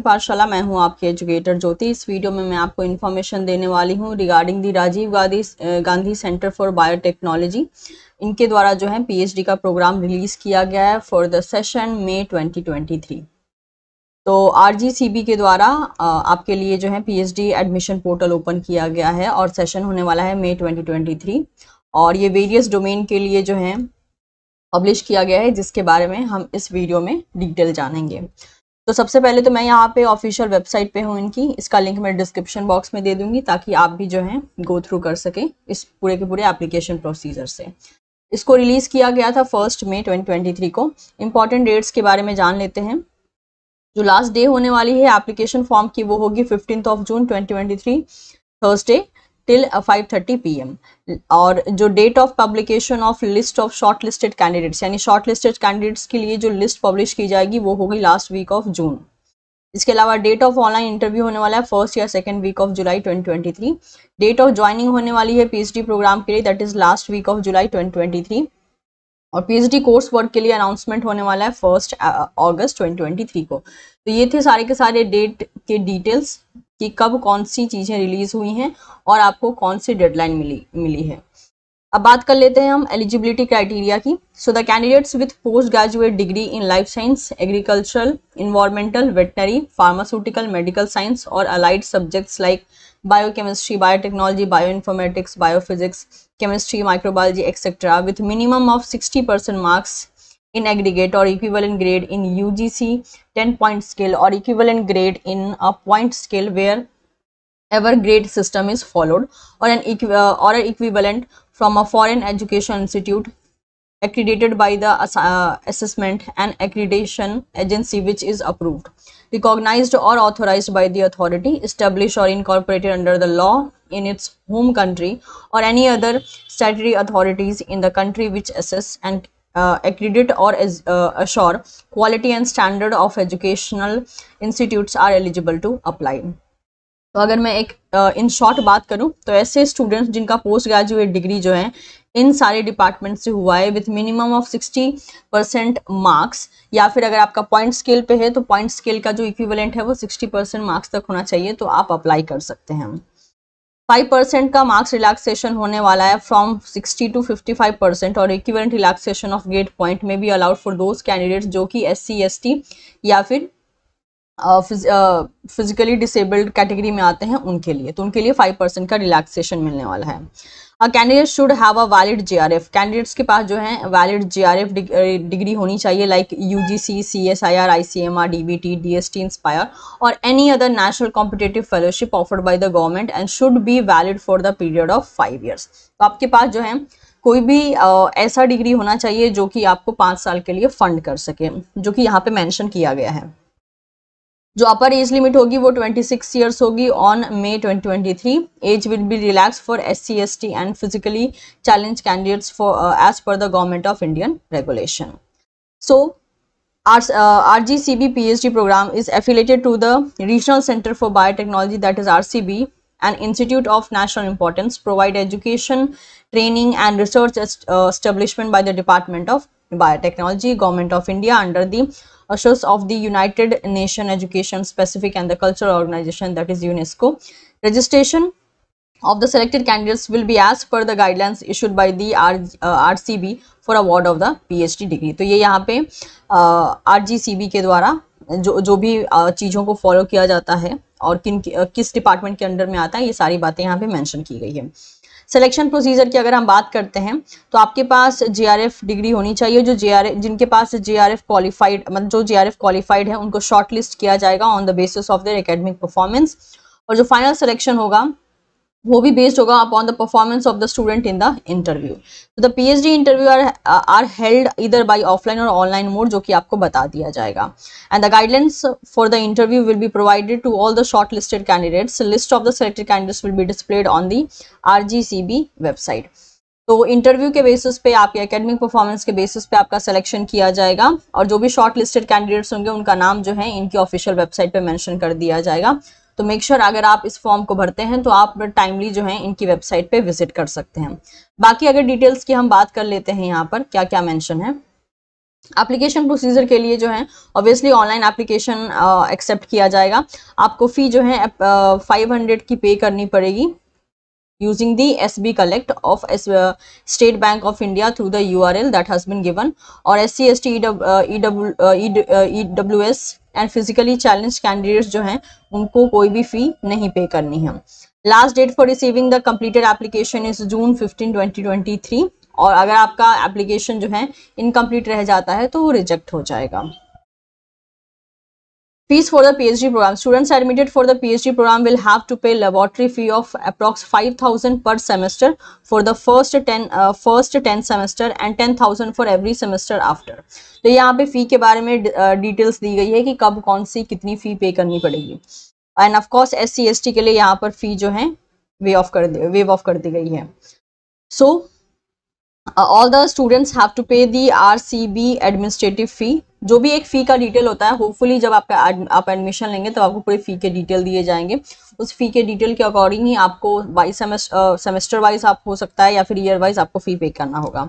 पाठशाला। मैं हूं आपकी एजुकेटर ज्योति। इस वीडियो में मैं आपको इन्फॉर्मेशन देने वाली हूं regarding the Rajiv Gandhi centre for biotechnology. इनके द्वारा जो है पीएचडी का प्रोग्राम रिलीज किया गया है फॉर द सेशन मई 2023। तो आरजीसीबी के द्वारा आपके लिए जो है पीएचडी एडमिशन पोर्टल ओपन किया गया है और सेशन होने वाला है मई 2023 और ये वेरियस डोमेन के लिए जो है पब्लिश किया गया है, जिसके बारे में हम इस वीडियो में डिटेल जानेंगे। तो सबसे पहले तो मैं यहाँ पे ऑफिशियल वेबसाइट पे हूँ इनकी, इसका लिंक मैं डिस्क्रिप्शन बॉक्स में दे दूंगी ताकि आप भी जो है गो थ्रू कर सके इस पूरे के पूरे एप्लीकेशन प्रोसीजर से। इसको रिलीज किया गया था 1 मई 2023 को। इंपॉर्टेंट डेट्स के बारे में जान लेते हैं। जो लास्ट डे होने वाली है एप्लीकेशन फॉर्म की वो होगी 15 जून 2023 थर्सडे टिल 5:30 PM। और जो date of publication of list of short listed candidates, यानी शॉर्ट लिस्टेड कैंडिडेट्स के लिए जो लिस्ट पब्लिश की जाएगी वो होगी लास्ट वीक ऑफ जून। इसके अलावा डेट ऑफ ऑनलाइन इंटरव्यू होने वाला है 1st या 2nd week of July 2023। Date of joining होने वाली है पीएचडी प्रोग्राम के लिए, that is last week of July 2023। और पीएचडी कोर्स वर्क के लिए अनाउंसमेंट होने वाला है 1 अगस्त 2023 को। तो ये थे सारे के सारे डेट के डिटेल्स कि कब कौन सी चीज़ें रिलीज हुई हैं और आपको कौन सी डेडलाइन मिली है। अब बात कर लेते हैं हम एलिजिबिलिटी क्राइटेरिया की। So the candidates with post graduate degree in life science, agricultural, environmental, veterinary, pharmaceutical, medical science और allied subjects like biochemistry, biotechnology, bioinformatics, biophysics, chemistry, microbiology, etc. with minimum of 60% marks in aggregate or equivalent grade in UGC 10-point scale or equivalent grade in a point scale wherever grade system is followed, or an equivalent from a foreign education institute accredited by the assessment and accreditation agency which is approved, recognized or authorized by the authority established or incorporated under the law in its home country, or any other statutory authorities in the country which assess and accredit or assure quality and standard of educational institutes are eligible to apply। तो अगर मैं एक in short बात करूं तो ऐसे students जिनका post graduate degree जो है इन सारे डिपार्टमेंट से हुआ है विथ मिनिमम ऑफ 60% मार्क्स, या फिर अगर आपका पॉइंट स्केल पे है तो पॉइंट स्केल का जो इक्विवेलेंट है वो 60% मार्क्स तक होना चाहिए, तो आप अप्लाई कर सकते हैं। 5% का मार्क्स रिलैक्सेशन होने वाला है फ्रॉम 60 to 55% और equivalent relaxation of grade point में भी अलाउड फॉर दोज कैंडिडेट्स जो कि SC ST या फिर फिजिकली डिसेबल्ड कैटेगरी में आते हैं उनके लिए, तो उनके लिए 5% का रिलैक्सेशन मिलने वाला है। Candidate should have a valid JRF, candidates के पास जो है वैलिड JRF डिग्री होनी चाहिए like UGC, CSIR, ICMR, DBT, DST, inspire और any other national competitive fellowship offered by the government and should be valid for the period of 5 years। तो आपके पास जो है कोई भी ऐसा डिग्री होना चाहिए जो कि आपको 5 साल के लिए फंड कर सके, जो कि यहाँ पे मेंशन किया गया है। जो अपर एज लिमिट होगी वो 26 years होगी on May 2023। Age will be relax for SC ST and physically challenge candidates for age per the government of Indian regulation. So RGCB PhD program is affiliated to the Regional Center for Biotechnology, that is RCB, an institute of national importance, provide education, training and research establishment by the Department of Biotechnology, Government of India under the auspices of the United Nations Education Specific and the Cultural Organization, that is UNESCO. Registration of the selected candidates will be as per the guidelines issued by the RCB for award of the PhD degree। तो ये यहाँ पे RGCB के द्वारा जो भी चीज़ों को फॉलो किया जाता है और किस डिपार्टमेंट के अंडर में आता है, ये सारी बातें यहाँ पे मेंशन की गई है। सिलेक्शन प्रोसीजर की अगर हम बात करते हैं तो आपके पास JRF डिग्री होनी चाहिए। जो जिनके पास JRF क्वालिफाइड, मतलब जो JRF क्वालिफाइड है उनको शॉर्ट लिस्ट किया जाएगा on the basis of their academic performance, और जो फाइनल सिलेक्शन होगा वो भी बेस्ड होगा upon the performance of the student in the interview. तो the PhD interview are held इधर बाय ऑफलाइन और ऑनलाइन मोड, जो कि आपको बता दिया जाएगा। And the guidelines for the interview will be provided to all the short listed candidates. List of the selected candidates will be displayed on the RGCB website. तो interview के basis पे, आपके एकेडमिक परफॉर्मेंस के basis पे आपका selection किया जाएगा, और जो भी शॉर्ट लिस्टेड कैंडिडेट्स होंगे उनका नाम जो है इनकी ऑफिशियल वेबसाइट पे मेंशन कर दिया जाएगा। तो मेक श्योर अगर आप इस फॉर्म को भरते हैं तो आप टाइमली जो है इनकी वेबसाइट पे विजिट कर सकते हैं। बाकी अगर डिटेल्स की हम बात कर लेते हैं यहाँ पर क्या क्या मेंशन है। एप्लीकेशन प्रोसीजर के लिए जो है ऑब्वियसली ऑनलाइन एप्लीकेशन एक्सेप्ट किया जाएगा। आपको फ़ी जो है 500 की पे करनी पड़ेगी using the SB Collect of State Bank of India through the URL that has been given, और SC ST EWS and physically challenge candidates जो हैं उनको कोई भी फ़ी नहीं पे करनी है। Last date for receiving the completed application is June 15, 2023, और अगर आपका एप्लीकेशन जो है इनकम्प्लीट रह जाता है तो वो रिजेक्ट हो जाएगा। Fees for the PhD program. Students admitted for the PhD program will have to pay laboratory fee of approx 5,000 per semester for the first 10 semester and 10,000 for every semester after. तो यहाँ पे फी के बारे में details दी गई है कि कब कौन सी कितनी फी पे करनी पड़ेगी। And of course SC ST के लिए यहाँ पर फी जो है वेव ऑफ कर दी गई है। So all the students have to pay the RCB administrative फी। जो भी एक फ़ी का डिटेल होता है, होपफुली जब आप एडमिशन लेंगे तो आपको पूरे फ़ी के डिटेल दिए जाएंगे। उस फ़ी के डिटेल के अकॉर्डिंग ही आपको सेमेस्टर वाइज आप हो सकता है या फिर ईयर वाइज आपको फ़ी पे करना होगा।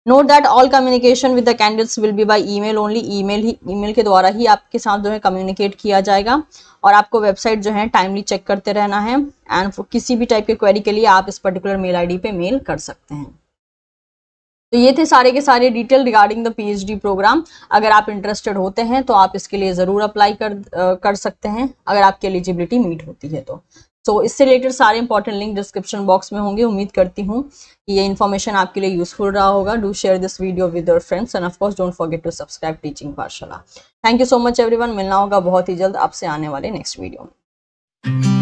Note that all communication with the candidates will B by email only. Email के द्वारा ही आपके साथ जो है कम्युनिकेट किया जाएगा, और आपको वेबसाइट जो है टाइमली चेक करते रहना है। एंड किसी भी टाइप के क्वेरी के लिए आप इस पर्टिकुलर मेल ID पे मेल कर सकते हैं। तो ये थे सारे के सारे detail regarding the PhD programme. अगर आप इंटरेस्टेड होते हैं तो आप इसके लिए ज़रूर अप्लाई कर सकते हैं, अगर आपकी एलिजिबिलिटी मीट होती है तो। सो इससे रिलेटेड सारे इंपॉर्टेंट लिंक डिस्क्रिप्शन बॉक्स में होंगे। उम्मीद करती हूँ कि ये इन्फॉर्मेशन आपके लिए यूजफुल रहा होगा। Do share this video with your friends and of course don't forget to subscribe teaching Pathshala. Thank you so much everyone. मिलना होगा बहुत ही जल्द आपसे आने वाले नेक्स्ट वीडियो में।